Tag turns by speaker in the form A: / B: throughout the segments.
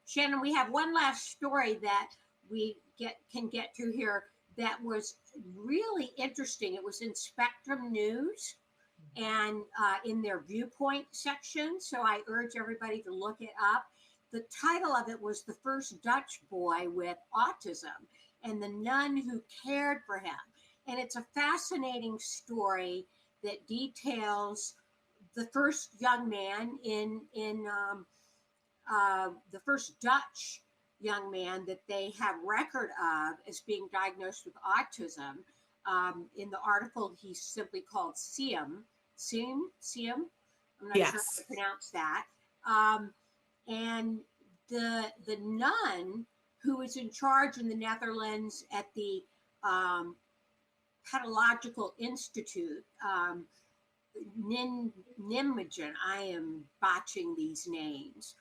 A: Shannon, we have one last story that we can get to here that was really interesting. It was in Spectrum News and in their viewpoint section. So I urge everybody to look it up. The title of it was "The First Dutch Boy with Autism and the Nun Who Cared for Him." And it's a fascinating story that details the first young man the first Dutch young man that they have record of as being diagnosed with autism. In the article, he's simply called Siem. I'm not sure how to pronounce that. And the nun who is in charge in the Netherlands at the Pathological Institute, Nijmegen. I am botching these names.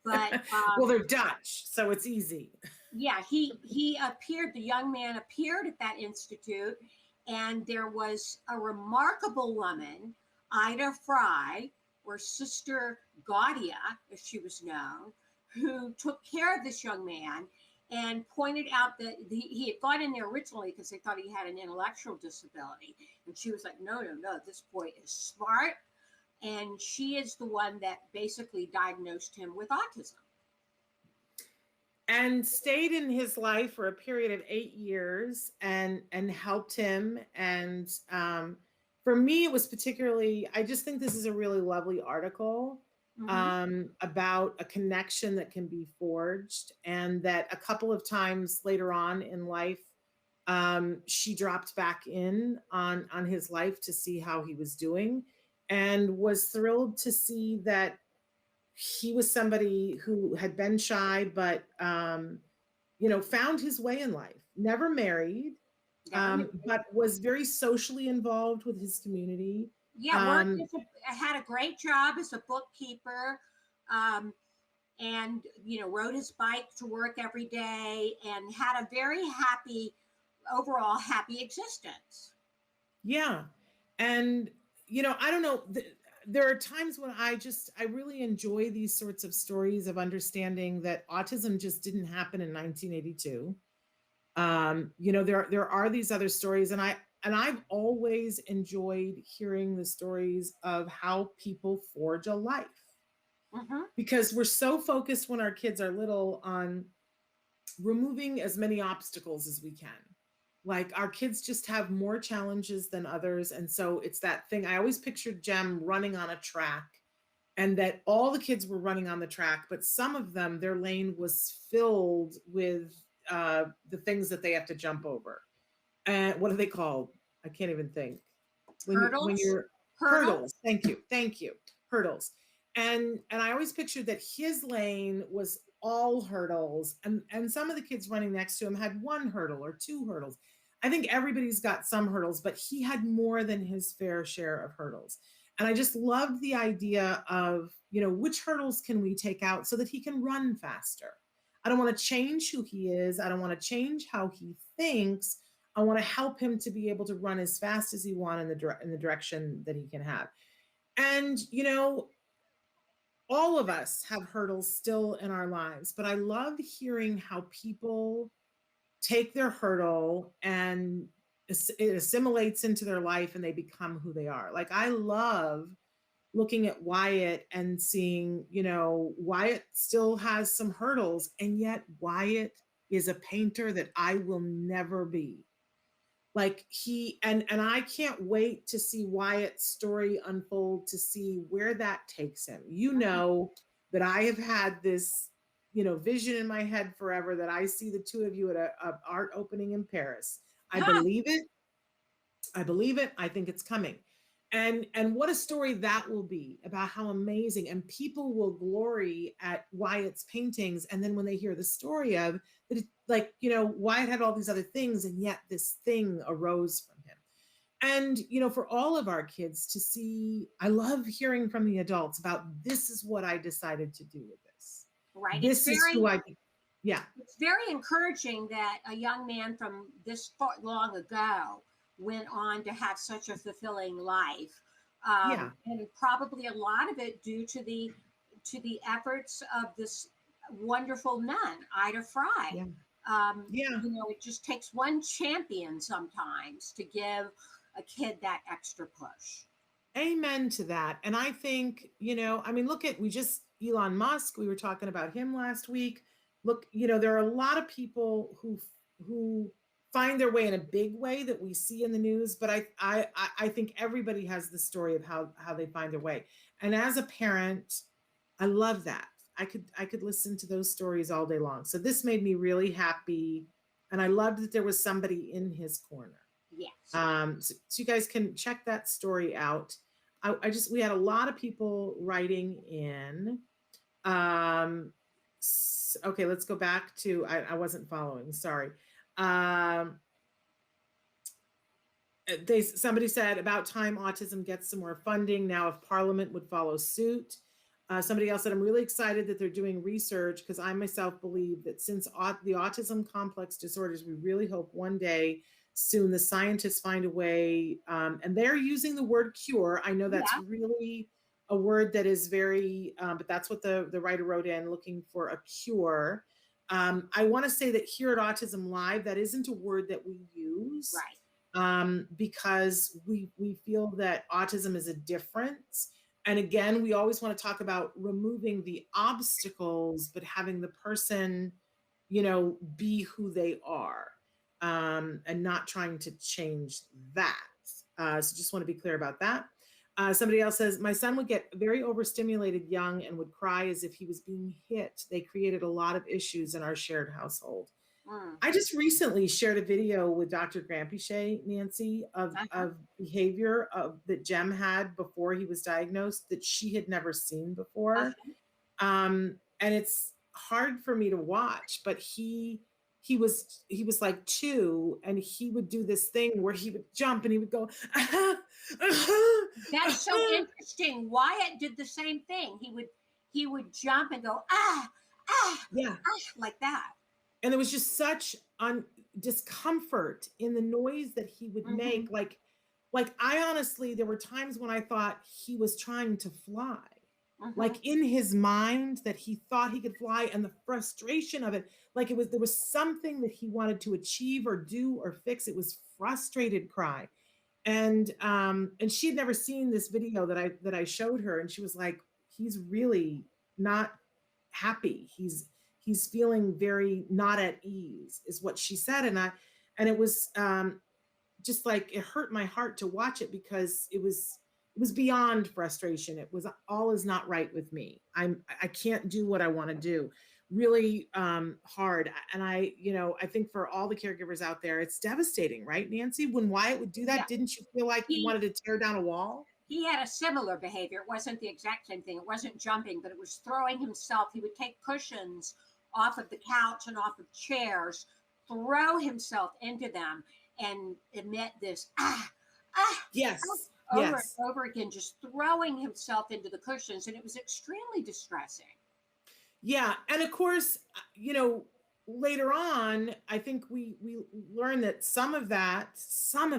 A: But
B: well, they're Dutch, so it's easy.
A: Yeah, he appeared, the young man appeared at that institute, and there was a remarkable woman, Ida Fry, or Sister Gaudia, as she was known, who took care of this young man and pointed out that he had gone in there originally because they thought he had an intellectual disability. And she was like, no, this boy is smart. And she is the one that basically diagnosed him with autism.
B: And stayed in his life for a period of 8 years and helped him. And for me, it was particularly, I just think this is a really lovely article about a connection that can be forged, and that a couple of times later on in life, she dropped back in on his life to see how he was doing, and was thrilled to see that he was somebody who had been shy, but, found his way in life, never married, but was very socially involved with his community.
A: Yeah, had a great job as a bookkeeper, and, rode his bike to work every day and had a very overall happy existence.
B: Yeah. And, I don't know, there are times when I really enjoy these sorts of stories of understanding that autism just didn't happen in 1982. There are these other stories, and I've always enjoyed hearing the stories of how people forge a life, because we're so focused when our kids are little on removing as many obstacles as we can. Like, our kids just have more challenges than others. And so it's that thing. I always pictured Jem running on a track, and that all the kids were running on the track, but some of them, their lane was filled with the things that they have to jump over. And what are they called? I can't even think. Hurdles. Thank you. Hurdles. And I always pictured that his lane was all hurdles, and some of the kids running next to him had one hurdle or two hurdles. I think everybody's got some hurdles, but he had more than his fair share of hurdles. And I just loved the idea of, which hurdles can we take out so that he can run faster? I don't want to change who he is. I don't want to change how he thinks. I want to help him to be able to run as fast as he wants in the direction that he can have. And, all of us have hurdles still in our lives, but I love hearing how people take their hurdle and it assimilates into their life and they become who they are. Like, I love looking at Wyatt and seeing, Wyatt still has some hurdles, and yet Wyatt is a painter that I will never be. Like, and I can't wait to see Wyatt's story unfold, to see where that takes him. That I have had this, vision in my head forever, that I see the two of you at a art opening in Paris. I believe it. I think it's coming. And what a story that will be, about how amazing, and people will glory at Wyatt's paintings. And then when they hear the story of that, Wyatt had all these other things, and yet this thing arose from him. And, for all of our kids to see, I love hearing from the adults about, this is what I decided to do with this.
A: Right.
B: This is who I be. Yeah.
A: It's very encouraging that a young man from this long ago went on to have such a fulfilling life, and probably a lot of it due to the efforts of this wonderful nun, Ida Fry.
B: Yeah. Yeah.
A: It just takes one champion sometimes to give a kid that extra push.
B: Amen to that. And I think, I mean, we just, Elon Musk, we were talking about him last week. Look, there are a lot of people who find their way in a big way that we see in the news, but I think everybody has the story of how they find their way. And as a parent, I love that. I could listen to those stories all day long. So this made me really happy, and I loved that there was somebody in his corner.
A: Yes.
B: So you guys can check that story out. We had a lot of people writing in. Okay, let's go back to, I wasn't following, sorry. Somebody said, about time autism gets some more funding. Now, if Parliament would follow suit. Somebody else said, I'm really excited that they're doing research, because I myself believe that since the autism complex disorders, we really hope one day soon the scientists find a way, and they're using the word cure. I know that's really a word that is very, but that's what the writer wrote in, looking for a cure. I want to say that here at Autism-Live, that isn't a word that we use.
A: Right.
B: Because we feel that autism is a difference. And again, we always want to talk about removing the obstacles, but having the person, be who they are, and not trying to change that. So just want to be clear about that. Somebody else says, my son would get very overstimulated young and would cry as if he was being hit. They created a lot of issues in our shared household. I just recently shared a video with Dr. Grampiche, Nancy, of behavior that Jem had before he was diagnosed that she had never seen before. And it's hard for me to watch, but he was like 2, and he would do this thing where he would jump and he would go,
A: That's so interesting. Wyatt did the same thing. He would jump and go, like that.
B: And there was just such discomfort in the noise that he would make. Like I honestly, there were times when I thought he was trying to fly. Like in his mind, that he thought he could fly, and the frustration of it, like there was something that he wanted to achieve or do or fix. It was frustrated cry. And she had never seen this video that I showed her, and she was like, he's really not happy. He's feeling very not at ease, is what she said. And it was just like, it hurt my heart to watch it, because it was beyond frustration. It was, all is not right with me. I can't do what I want to do. Really hard. And I think for all the caregivers out there, it's devastating, right, Nancy? When Wyatt would do that, didn't you feel like he wanted to tear down a wall?
A: He had a similar behavior. It wasn't the exact same thing. It wasn't jumping, but it was throwing himself. He would take cushions off of the couch and off of chairs, throw himself into them, and emit this
B: yes,
A: over and over again, just throwing himself into the cushions, and it was extremely distressing.
B: Yeah, and of course, later on, I think we learned that some of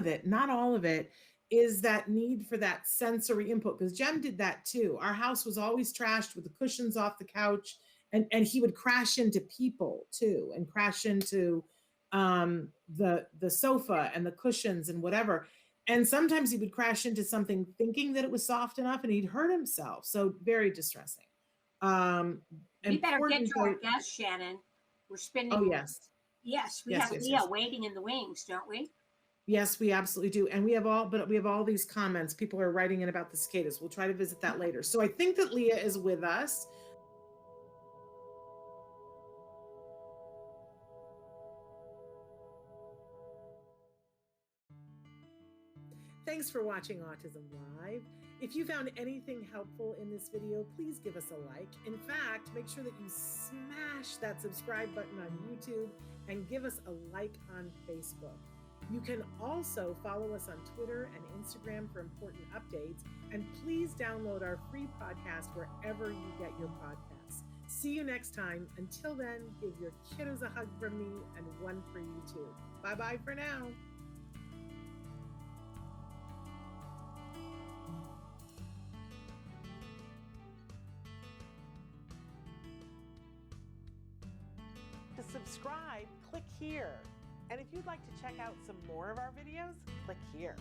B: it, not all of it, is that need for that sensory input, because Jem did that too. Our house was always trashed with the cushions off the couch, and he would crash into people too, and crash into the sofa and the cushions and whatever. And sometimes he would crash into something thinking that it was soft enough, and he'd hurt himself. So very distressing.
A: We better get to our guest, Shannon. We're spending.
B: Oh, yes.
A: Yes, we have Leah waiting in the wings, don't we?
B: Yes, we absolutely do. And we have all these comments. People are writing in about the cicadas. We'll try to visit that later. So I think that Leah is with us. Thanks for watching Autism Live. If you found anything helpful in this video, please give us a like. In fact, make sure that you smash that subscribe button on YouTube and give us a like on Facebook. You can also follow us on Twitter and Instagram for important updates. And please download our free podcast wherever you get your podcasts. See you next time. Until then, give your kiddos a hug from me, and one for you too. Bye-bye for now.
C: subscribe, click here. And if you'd like to check out some more of our videos, click here.